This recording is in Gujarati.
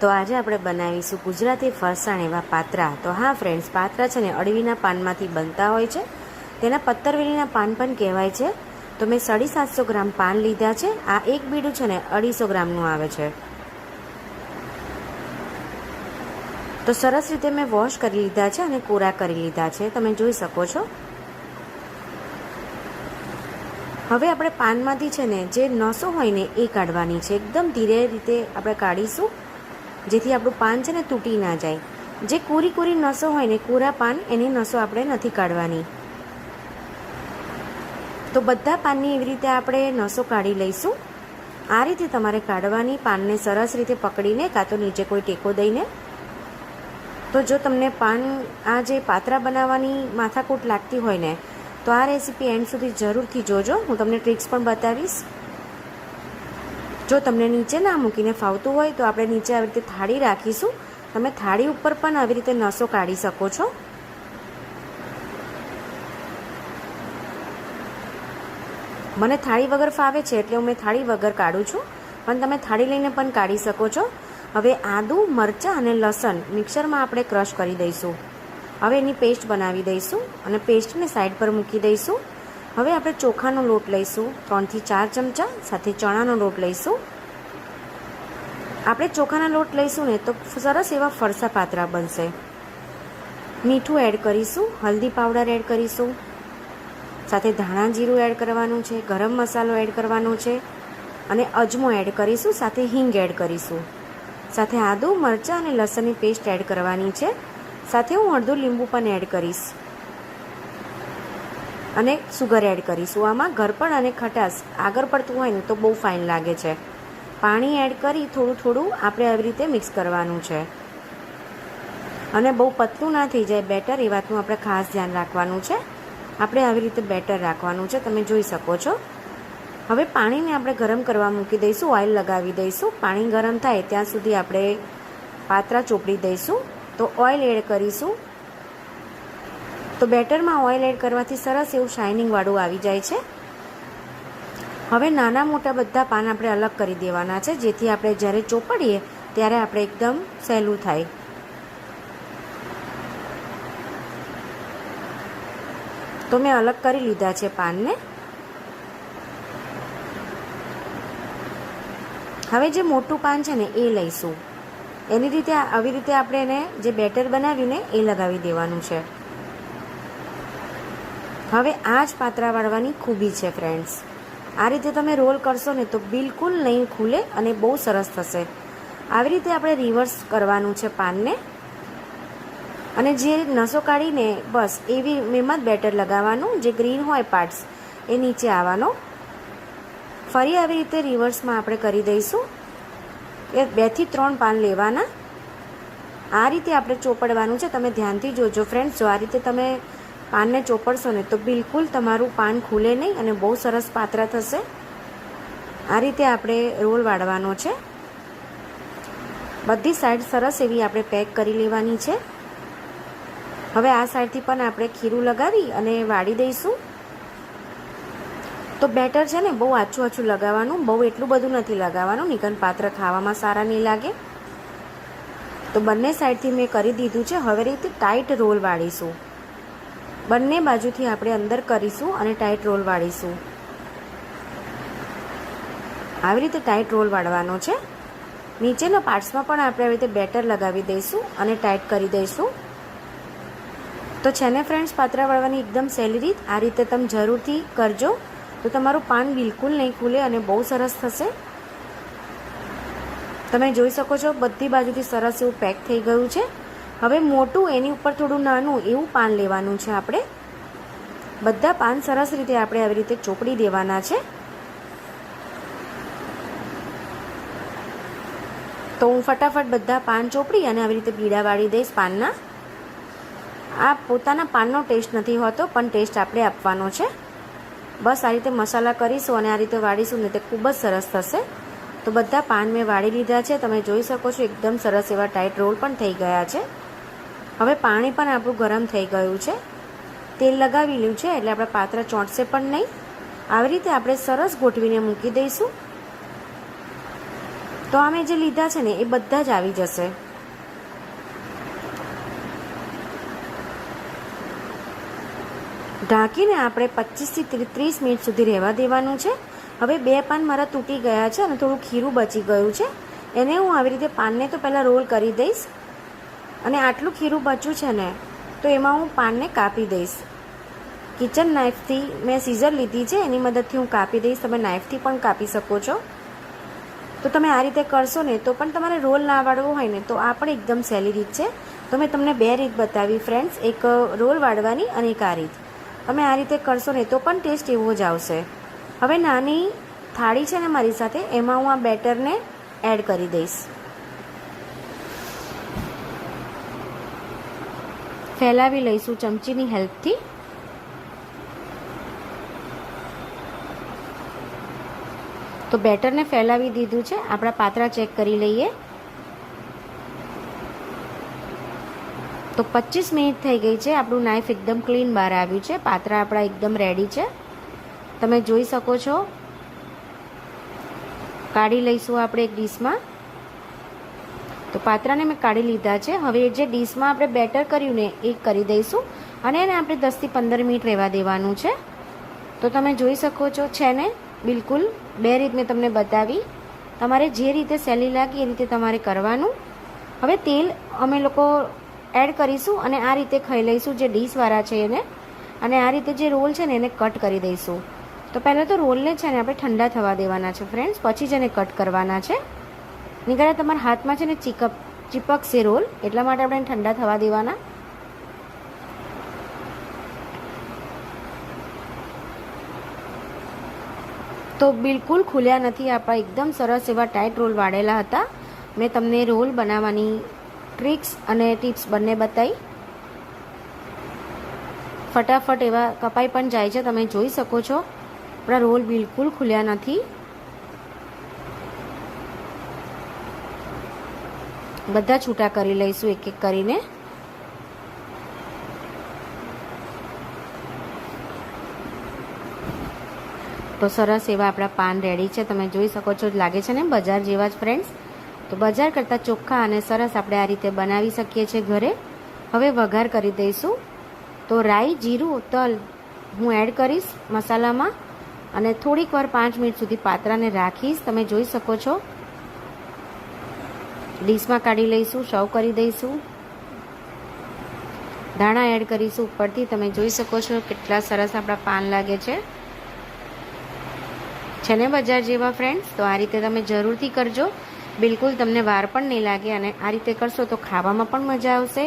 તો આજે આપણે બનાવીશું ગુજરાતી ફરસાણ એવા પાત્રા. તો હા ફ્રેન્ડ્સ, પાત્રા છે ને અળવીના પાનમાંથી બનતા હોય છે. તેના પત્તરવેલીના પાન પણ કહેવાય છે. તો મેં 750 ગ્રામ પાન લીધા છે. આ એક બીડું છે ને 250 ગ્રામનું આવે છે. તો સરસ રીતે મેં વોશ કરી લીધા છે અને કોરા કરી લીધા છે, તમે જોઈ શકો છો. હવે આપણે પાનમાંથી છે ને જે નસો હોય ને એ કાઢવાની છે. એકદમ ધીરે રીતે આપણે કાઢીશું, જેથી આપણું પાન છે ને તૂટી ના જાય. જે કોરી કોરી નસો હોય ને, કોરા પાન, એની નસો આપણે નથી કાઢવાની. તો બધા પાનની એવી રીતે આપણે નસો કાઢી લઈશું. આ રીતે તમારે કાઢવાની, પાનને સરસ રીતે પકડીને, કાં તો નીચે કોઈ ટેકો દઈને. તો જો તમને પાન આ જે પાત્રા બનાવવાની માથાકૂટ લાગતી હોય ને, તો આ રેસીપી એન્ડ સુધી જરૂરથી જોજો. હું તમને ટ્રિક્સ પણ બતાવીશ. જો તમને નીચે ના મૂકીને ફાવતું હોય તો આપણે નીચે આવી રીતે થાળી રાખીશું. તમે થાળી ઉપર પણ આવી રીતે નસો કાઢી શકો છો. મને થાળી વગર ફાવે છે એટલે હું થાળી વગર કાઢું છું, પણ તમે થાળી લઈને પણ કાઢી શકો છો. હવે આદું, મરચાં અને લસણ મિક્સરમાં આપણે ક્રશ કરી દઈશું. હવે એની પેસ્ટ બનાવી દઈશું અને પેસ્ટને સાઈડ પર મૂકી દઈશું. હવે આપણે ચોખાનો લોટ લઈશું 3 થી 4 ચમચા, સાથે ચણાનો લોટ લઈશું. આપણે ચોખાના લોટ લઈશું ને તો સરસ એવા ફરસા પાત્રા બનશે. મીઠું એડ કરીશું, હલ્દી પાવડર એડ કરીશું, સાથે ધાણા જીરું એડ કરવાનું છે, ગરમ મસાલો એડ કરવાનો છે અને અજમો એડ કરીશું, સાથે હિંગ એડ કરીશું, સાથે આદું, મરચાં અને લસણની પેસ્ટ એડ કરવાની છે. સાથે હું અડધું લીંબુ પણ એડ કરીશ અને સુગર એડ કરીશું. આમાં ગરપણ અને ખટાશ આગળ પડતું હોય ને તો બહુ ફાઇન લાગે છે. પાણી એડ કરી થોડું થોડું આપણે આવી રીતે મિક્સ કરવાનું છે અને બહુ પતલું ના થઈ જાય બેટર, એ વાતનું આપણે ખાસ ધ્યાન રાખવાનું છે. આપણે આવી રીતે બેટર રાખવાનું છે, તમે જોઈ શકો છો. હવે પાણીને આપણે ગરમ કરવા મૂકી દઈશું, ઓઇલ લગાવી દઈશું. પાણી ગરમ થાય ત્યાં સુધી આપણે પાત્રા ચોપડી દઈશું. તો ઓઇલ એડ કરીશું. તો બેટરમાં ઓઇલ એડ કરવાથી સરસ એવું શાઇનિંગવાળું આવી જાય છે. હવે નાના મોટા બધા પાન આપણે અલગ કરી દેવાના છે, જેથી આપણે જ્યારે ચોપડીએ ત્યારે આપણે એકદમ સહેલું થાય. તો મેં અલગ કરી લીધા છે પાનને. હવે જે મોટું પાન છે ને એ લઈશું. એની રીતે આવી રીતે આપણે એને જે બેટર બનાવ્યું ને એ લગાવી દેવાનું છે. હવે આ જ પાત્રા વાળવાની ખૂબી છે ફ્રેન્ડ્સ. આ રીતે તમે રોલ કરશો ને તો બિલકુલ નહીં ખુલે અને બહુ સરસ થશે. આવી રીતે આપણે રિવર્સ કરવાનું છે પાનને અને જે નસો કાઢીને બસ એવી એમાં જ બેટર લગાવવાનું. જે ગ્રીન હોય પાર્ટ્સ એ નીચે આવવાનો. ફરી આવી રીતે રિવર્સમાં આપણે કરી દઈશું. એ 2 થી 3 પાન લેવાના. આ રીતે આપણે ચોપડવાનું છે. તમે ધ્યાનથી જોજો ફ્રેન્ડ્સ. જો આ રીતે તમે પાનને ચોપડશો ને તો બિલકુલ તમારું પાન ખુલે નહીં અને બહુ સરસ પાત્રા થશે. આ રીતે આપણે રોલ વાળવાનો છે. બધી સાઈડ સરસ એવી આપણે પેક કરી લેવાની છે. હવે આ સાઈડથી પણ આપણે ખીરું લગાવી અને વાળી દઈશું. તો બેટર છે ને બહુ આછું આછું લગાવવાનું, બહુ એટલું બધું નથી લગાવવાનું, નિકન પાત્ર ખાવામાં સારા નહીં લાગે. તો બંને સાઈડથી મેં કરી દીધું છે. હવે રીતે ટાઈટ રોલ વાળીશું. બંને બાજુથી આપણે અંદર કરીશું અને ટાઈટ રોલ વાળીશું. આવી રીતે ટાઈટ રોલ વાળવાનો છે. નીચેના પાર્ટ્સમાં પણ આપણે આવી રીતે બેટર લગાવી દઈશું અને ટાઈટ કરી દઈશું. તો છે ને ફ્રેન્ડ્સ, પાત્રા વાળવાની એકદમ સહેલી રીત. આ રીતે તમે જરૂરથી કરજો, તો તમારું પાન બિલકુલ નહીં ખુલે અને બહુ સરસ થશે. તમે જોઈ શકો છો બધી બાજુથી સરસ એવું પેક થઈ ગયું છે. હવે મોટું એની ઉપર થોડું નાનું એવું પાન લેવાનું છે આપણે. બધા પાન સરસ રીતે આપણે આવી રીતે ચોપડી દેવાના છે. તો હું ફટાફટ બધા પાન ચોપડી અને આવી રીતે બીડા વાળી દઈશ પાનના. આ પોતાના પાનનો ટેસ્ટ નથી હોતો, પણ ટેસ્ટ આપણે આપવાનો છે. બસ આ રીતે મસાલા કરીશું અને આ રીતે વાળીશું ને તે ખૂબ જ સરસ થશે. તો બધા પાન મેં વાળી લીધા છે. તમે જોઈ શકો છો એકદમ સરસ એવા ટાઈટ રોલ પણ થઈ ગયા છે. હવે પાણી પણ આપણું ગરમ થઈ ગયું છે. તેલ લગાવી લીધું છે એટલે આપણે પાત્રા ચોંટશે પણ નહીં. આવી રીતે આપણે સરસ ગોઠવીને મૂકી દઈશું. તો અમે જે લીધા છે ને એ બધા જ આવી જશે. ઢાંકીને આપણે 25 થી 30 મિનિટ સુધી રહેવા દેવાનું છે. હવે 2 પાન મારા તૂટી ગયા છે અને થોડું ખીરું બચી ગયું છે. એને હું આવી રીતે પાનને તો પહેલાં રોલ કરી દઈશ અને આટલું ખીરું બચ્યું છે ને તો એમાં હું પાનને કાપી દઈશ. કિચન નાઇફથી મેં સીઝર લીધી છે, એની મદદથી હું કાપી દઈશ. તમે નાઇફથી પણ કાપી શકો છો. તો તમે આ રીતે કરશો ને તો પણ તમારે રોલ ના વાળવો હોય ને તો આ પણ એકદમ સહેલી રીત છે. તો મેં તમને 2 રીત બતાવી ફ્રેન્ડ્સ, એક રોલ વાળવાની અને એક આ રીત. તમે આ રીતે કરશો ને તો પણ ટેસ્ટ એવો જ આવશે. હવે નાની થાળી છે ને મારી સાથે, એમાં હું આ બેટરને એડ કરી દઈશ. ફેલાવી લઈશું ચમચીની હેલ્પથી. તો બેટરને ફેલાવી દીધું છે. આપણા પાત્રા ચેક કરી લઈએ. તો 25 મિનિટ થઈ ગઈ છે. આપણું નાઇફ એકદમ ક્લીન બહાર આવ્યું છે. પાત્રા આપણા એકદમ રેડી છે, તમે જોઈ શકો છો. કાઢી લઈશું આપણે એક ડીશમાં. તો પાત્રાને મેં કાઢી લીધા છે. હવે જે ડીશમાં આપણે બેટર કર્યું ને એ કરી દઈશું અને એને આપણે 10 થી 15 મિનિટ રહેવા દેવાનું છે. તો તમે જોઈ શકો છો છે ને, બિલકુલ 2 રીત મેં તમને બતાવી. તમારે જે રીતે સહેલી લાગે એ રીતે તમારે કરવાનું. હવે તેલ અમે લોકો એડ કરીશું અને આ રીતે ખાઈ લઈશું જે ડીશવાળા છે એને. અને આ રીતે જે રોલ છે ને એને કટ કરી દઈશું. તો પહેલાં તો રોલને છે ને આપણે ઠંડા થવા દેવાના છે ફ્રેન્ડ્સ, પછી જ એને કટ કરવાના છે. નીકળ્યા તમારા હાથમાં છે ને ચીપકશે રોલ, એટલા માટે આપણે ઠંડા થવા દેવાના. તો બિલકુલ ખુલ્યા નથી આપણા, એકદમ સરસ એવા ટાઈટ રોલ વાળેલા હતા. મેં તમને રોલ બનાવવાની ટ્રિક્સ અને ટિપ્સ બંને બતાવી. ફટાફટ એવા કપાઈ પણ જાય છે, તમે જોઈ શકો છો. આપણા રોલ બિલકુલ ખુલ્યા નથી. બધા છૂટા કરી લઈશું એક એક કરીને. તો સરસ એવા આપણા પાન રેડી છે, તમે જોઈ શકો છો. લાગે છે ને બજાર જેવા જ ફ્રેન્ડ્સ. તો બજાર કરતાં ચોખ્ખા અને સરસ આપણે આ રીતે બનાવી શકીએ છીએ ઘરે. હવે વઘાર કરી દઈશું. તો રાઈ, જીરું, તલ હું એડ કરીશ મસાલામાં અને થોડીક વાર 5 મિનિટ સુધી પાત્રાને રાખીશ. તમે જોઈ શકો છો. ડીશમાં કાઢી લઈશું, સર્વ કરી દઈશું. ધાણા એડ કરીશું ઉપરથી. તમે જોઈ શકો છો કેટલા સરસ આપણા પાન લાગે છે ને બજાર જેવા ફ્રેન્ડ્સ. તો આ રીતે તમે જરૂરથી કરજો, બિલકુલ તમને વાર પણ નહીં લાગે અને આ રીતે કરશો તો ખાવામાં પણ મજા આવશે.